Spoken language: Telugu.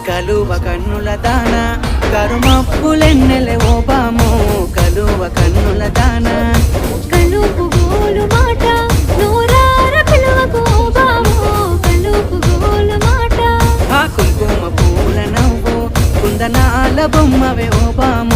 కలువ కన్నుల దాన కరుమప్పులెన్నెలే ఓ బాము కలువ కన్నుల దాన కలుపు గోలు మాట నూరార పిలువకు బాము కలుపు గోలు మాట ఆ కుంకుమ పూల నవ్వు కుందనాల బొమ్మవే ఓ బాము